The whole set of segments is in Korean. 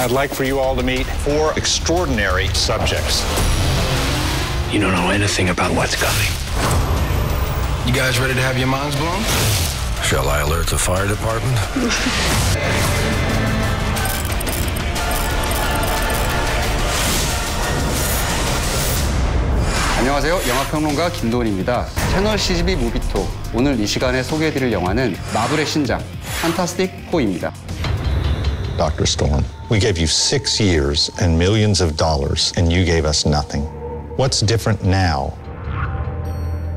I'd like for you all to meet 4 extraordinary subjects. You don't know anything about what's coming. You guys ready to have your minds blown? Shall I alert the fire department? 안녕하세요. 영화평론가 김도훈입니다. 채널 CGV 무비톡. 오늘 이 시간에 소개해드릴 영화는 마블의 신작, 판타스틱 4입니다. Dr. Storm, we gave you 6 years and millions of dollars, and you gave us nothing. What's different now?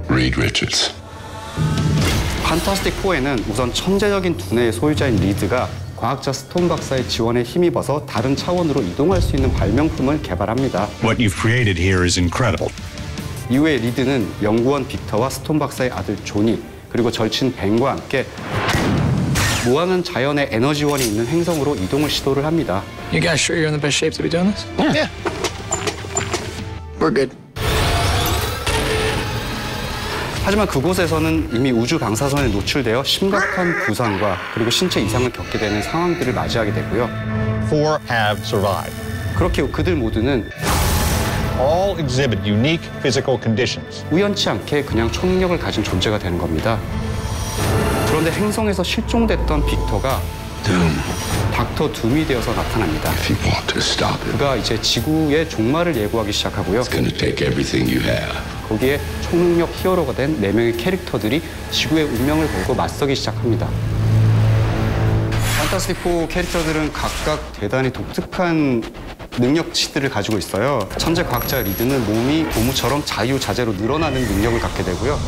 Reed Richards. 판타스틱 4에는 우선 천재적인 두뇌의 소유자인 리드가 과학자 스톤 박사의 지원에 힘입어서 다른 차원으로 이동할 수 있는 발명품을 개발합니다. What you've created here is incredible. 이후에 리드는 연구원 빅터와 스톤 박사의 아들 조니, 그리고 절친 벤과 함께 무한한 자연의 에너지원이 있는 행성으로 이동을 시도를 합니다. You guys sure you're in the best shape to be doing this? Yeah. We're good. 하지만 그곳에서는 이미 우주 방사선에 노출되어 심각한 부상과 그리고 신체 이상을 겪게 되는 상황들을 맞이하게 되고요. 4 have survived. 그렇게 그들 모두는 All exhibit unique physical conditions. 우연치 않게 그냥 초능력을 가진 존재가 되는 겁니다. 그런데 행성에서 실종됐던 빅터가 닥터 둠이 되어서 나타납니다. If you want to stop it, 그가 이제 지구의 종말을 예고하기 시작하고요. it's gonna take everything you have. 거기에 초능력 히어로가 된 4명의 캐릭터들이 지구의 운명을 걸고 맞서기 시작합니다. 판타스틱 4 캐릭터들은 각각 대단히 독특한 능력치들을 가지고 있어요. 천재 과학자 리드는 몸이 고무처럼 자유자재로 늘어나는 능력을 갖게 되고요.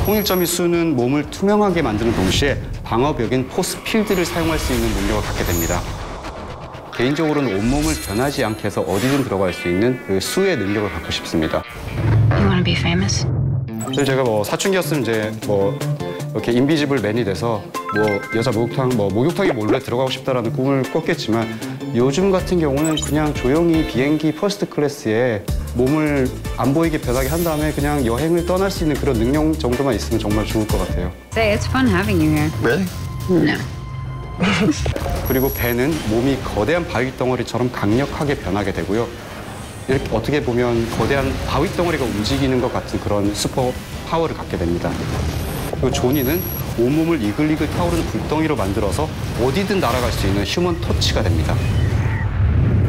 홍일점이 수는 몸을 투명하게 만드는 동시에 방어벽인 포스 필드를 사용할 수 있는 능력을 갖게 됩니다. 개인적으로는 온몸을 변하지 않게 해서 어디든 들어갈 수 있는 그 수의 능력을 갖고 싶습니다. You wanna be famous? 그래서 제가 사춘기였으면 이제 이렇게 인비지블 맨이 돼서 여자 목욕탕에 몰래 들어가고 싶다라는 꿈을 꿨겠지만 요즘 같은 경우는 그냥 조용히 비행기 퍼스트 클래스에 몸을 안 보이게 변하게 한 다음에 그냥 여행을 떠날 수 있는 그런 능력 정도만 있으면 정말 좋을 것 같아요. Say, it's fun having you here. Really? No. 그리고 벤은 몸이 거대한 바위 덩어리처럼 강력하게 변하게 되고요. 이렇게 어떻게 보면 거대한 바위 덩어리가 움직이는 것 같은 그런 슈퍼 파워를 갖게 됩니다. 그리고 조니는 온몸을 이글이글 타오르는 불덩이로 만들어서 어디든 날아갈 수 있는 휴먼 터치가 됩니다.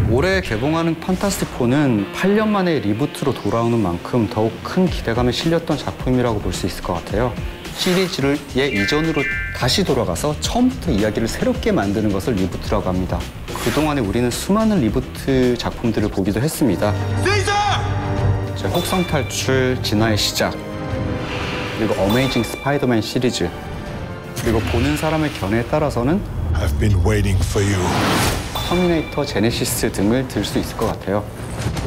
올해 개봉하는 판타스틱 4는 8년 만에 리부트로 돌아오는 만큼 더욱 큰 기대감에 실렸던 작품이라고 볼 수 있을 것 같아요. 시리즈를 이전으로 다시 돌아가서 처음부터 이야기를 새롭게 만드는 것을 리부트라고 합니다. 그동안에 우리는 수많은 리부트 작품들을 보기도 했습니다. 혹성 탈출, 진화의 시작, 그리고 어메이징 스파이더맨 시리즈, 그리고 보는 사람의 견해에 따라서는 I've been waiting for you. 터미네이터 제네시스 등을 들 수 있을 것 같아요.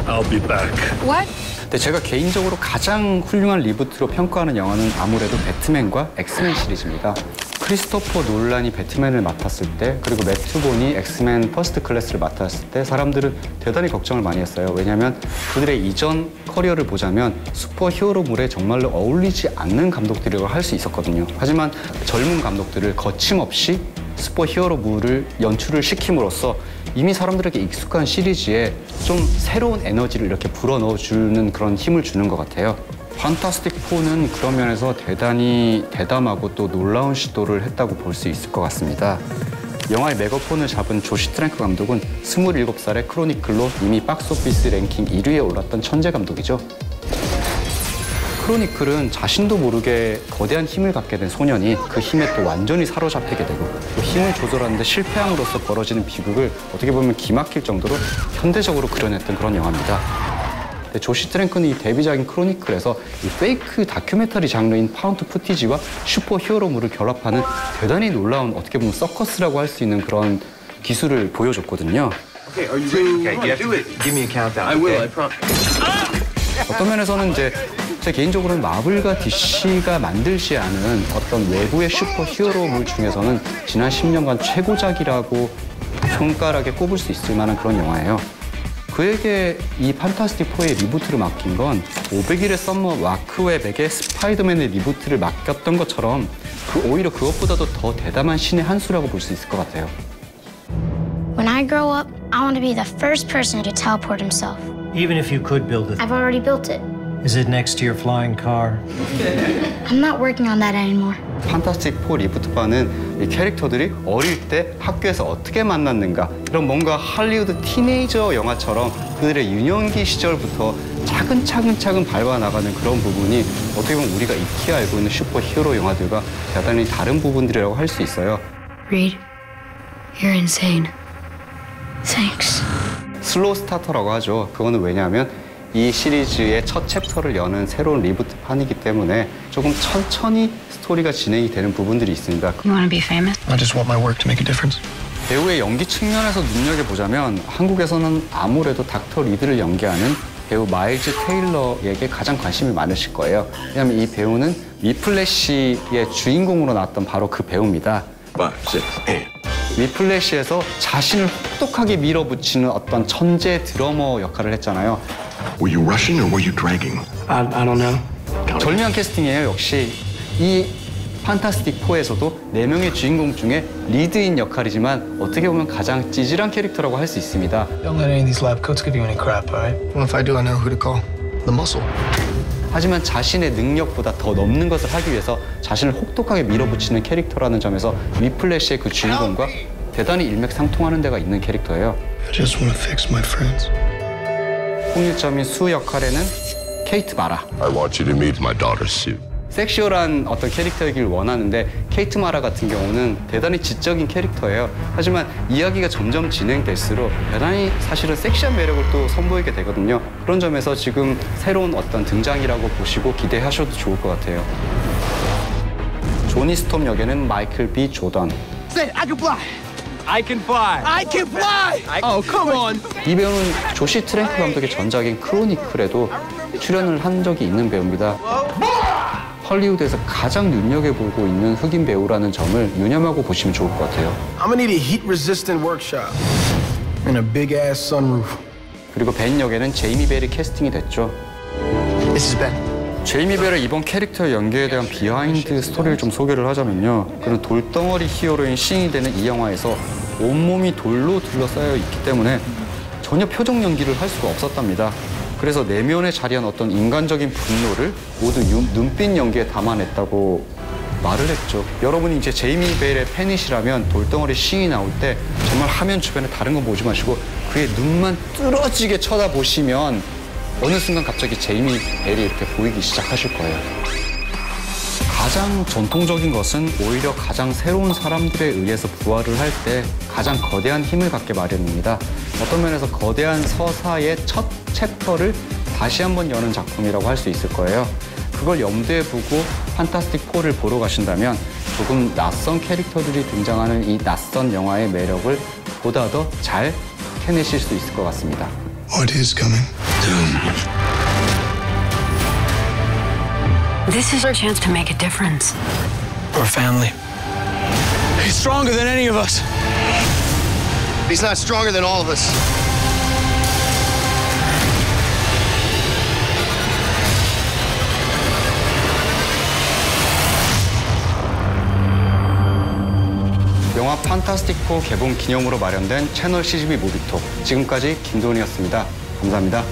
I'll be back. What? 근데 제가 개인적으로 가장 훌륭한 리부트로 평가하는 영화는 아무래도 배트맨과 엑스맨 시리즈입니다. 크리스토퍼 놀란이 배트맨을 맡았을 때, 그리고 매튜 본이 엑스맨 퍼스트 클래스를 맡았을 때 사람들은 대단히 걱정을 많이 했어요. 왜냐하면 그들의 이전 커리어를 보자면 슈퍼 히어로물에 정말로 어울리지 않는 감독들이라고 할 수 있었거든요. 하지만 젊은 감독들을 거침없이 슈퍼 히어로물을 연출을 시킴으로써 이미 사람들에게 익숙한 시리즈에 좀 새로운 에너지를 이렇게 불어넣어주는 그런 힘을 주는 것 같아요. 판타스틱 4는 그런 면에서 대단히 대담하고 또 놀라운 시도를 했다고 볼 수 있을 것 같습니다. 영화의 메가폰을 잡은 조시 트랭크 감독은 27살의 크로니클로 이미 박스오피스 랭킹 1위에 올랐던 천재 감독이죠. 크로니클은 자신도 모르게 거대한 힘을 갖게 된 소년이 그 힘에 또 완전히 사로잡히게 되고 또 힘을 조절하는데 실패함으로써 벌어지는 비극을 어떻게 보면 기막힐 정도로 현대적으로 그려냈던 그런 영화입니다. 조시 트랭크는 이 데뷔작인 크로니클에서 이 페이크 다큐멘터리 장르인 파운드 푸티지와 슈퍼 히어로물을 결합하는 대단히 놀라운 어떻게 보면 서커스라고 할 수 있는 그런 기술을 보여줬거든요. Okay, are you ready? Okay, you have to give me a countdown. I will, I promise. 어떤 면에서는 이제 제 개인적으로는 마블과 DC가 만들지 않은 어떤 외부의 슈퍼 히어로물 중에서는 지난 10년간 최고작이라고 손가락에 꼽을 수 있을 만한 그런 영화예요. 그에게 이 판타스틱 4의 리부트를 맡긴 건 500일의 썸머 마크웹에게 스파이더맨의 리부트를 맡겼던 것처럼 오히려 그것보다도 더 대담한 신의 한 수라고 볼 수 있을 것 같아요. When I I grow up, I want to be the first person to teleport himself. Even if you could build it, I've already built it. is it next to your flying car? I'm not working on that anymore. 판타스틱 4 리부트판은 이 캐릭터들이 어릴 때 학교에서 어떻게 만났는가 이런 뭔가 할리우드 티네이저 영화처럼 그들의 유년기 시절부터 차근차근 밟아나가는 그런 부분이 어떻게 보면 우리가 익히 알고 있는 슈퍼 히어로 영화들과 대단히 다른 부분들이라고 할 수 있어요. Reed, you're insane. Thanks. 슬로우 스타터라고 하죠. 그거는 왜냐하면 이 시리즈의 첫 챕터를 여는 새로운 리부트판이기 때문에 조금 천천히 스토리가 진행이 되는 부분들이 있습니다. You want to be famous? I just want my work to make a difference. 배우의 연기 측면에서 눈여겨보자면 한국에서는 아무래도 닥터 리드를 연기하는 배우 마일즈 테일러에게 가장 관심이 많으실 거예요. 왜냐하면 이 배우는 위플래시의 주인공으로 나왔던 바로 그 배우입니다. 5, 6, 8. 위플래시에서 자신을 혹독하게 밀어붙이는 어떤 천재 드러머 역할을 했잖아요. Were you rushing or were you dragging? I don't know. 절묘한 캐스팅이에요. 역시 이 판타스틱 4에서도 4명의 주인공 중에 리드인 역할이지만 어떻게 보면 가장 찌질한 캐릭터라고 할 수 있습니다. Don't let any of these lab coats give you any crap, all right? Well, if I do, I know who to call. The muscle. 하지만 자신의 능력보다 더 넘는 것을 하기 위해서 자신을 혹독하게 밀어붙이는 캐릭터라는 점에서 위플래시의 그 주인공과 대단히 일맥상통하는 데가 있는 캐릭터예요. I just want to fix my friends. 홍일점인 수 역할에는 케이트 마라. I want you to meet my daughter, Sue. 섹시얼한 어떤 캐릭터이길 원하는데 케이트 마라 같은 경우는 대단히 지적인 캐릭터예요. 하지만 이야기가 점점 진행될수록 대단히 사실은 섹시한 매력을 또 선보이게 되거든요. 그런 점에서 지금 새로운 어떤 등장이라고 보시고 기대하셔도 좋을 것 같아요. 조니 스톰 역에는 마이클 B. 조던. I can fly! Oh, come on! 이 배우는 조시 트랭크 감독의 전작인 크로니클에도 출연을 한 적이 있는 배우입니다. 헐리우드에서 가장 눈여겨보고 있는 흑인 배우라는 점을 유념하고 보시면 좋을 것 같아요. I'm gonna need a heat-resistant workshop and a big-ass sunroof. 그리고 벤 역에는 제이미 벨이 캐스팅이 됐죠. This is Ben. 제이미 벨의 이번 캐릭터 연기에 대한 비하인드 스토리를 좀 소개를 하자면요. 그는 돌덩어리 히어로인 신이 되는 이 영화에서 온몸이 돌로 둘러싸여 있기 때문에 전혀 표정 연기를 할 수가 없었답니다. 그래서 내면에 자리한 어떤 인간적인 분노를 모두 눈빛 연기에 담아냈다고 말을 했죠. 여러분이 이제 제이미 벨의 팬이시라면 돌덩어리 싱이 나올 때 정말 화면 주변에 다른 거 보지 마시고 그의 눈만 뚫어지게 쳐다보시면 어느 순간 갑자기 제이미 벨이 이렇게 보이기 시작하실 거예요. 가장 전통적인 것은 오히려 가장 새로운 사람들에 의해서 부활을 할 때 가장 거대한 힘을 갖게 마련입니다. 어떤 면에서 거대한 서사의 첫 챕터를 다시 한번 여는 작품이라고 할 수 있을 거예요. 그걸 염두에 두고 판타스틱 4를 보러 가신다면 조금 낯선 캐릭터들이 등장하는 이 낯선 영화의 매력을 보다 더 잘 캐내실 수 있을 것 같습니다. What is coming? This is our chance to make a difference. We're family. He's stronger than any of us. He's not stronger than all of us. 영화 판타스틱 4 개봉 기념으로 마련된 채널 CGV 무비톡. 지금까지 김도훈이었습니다. 감사합니다.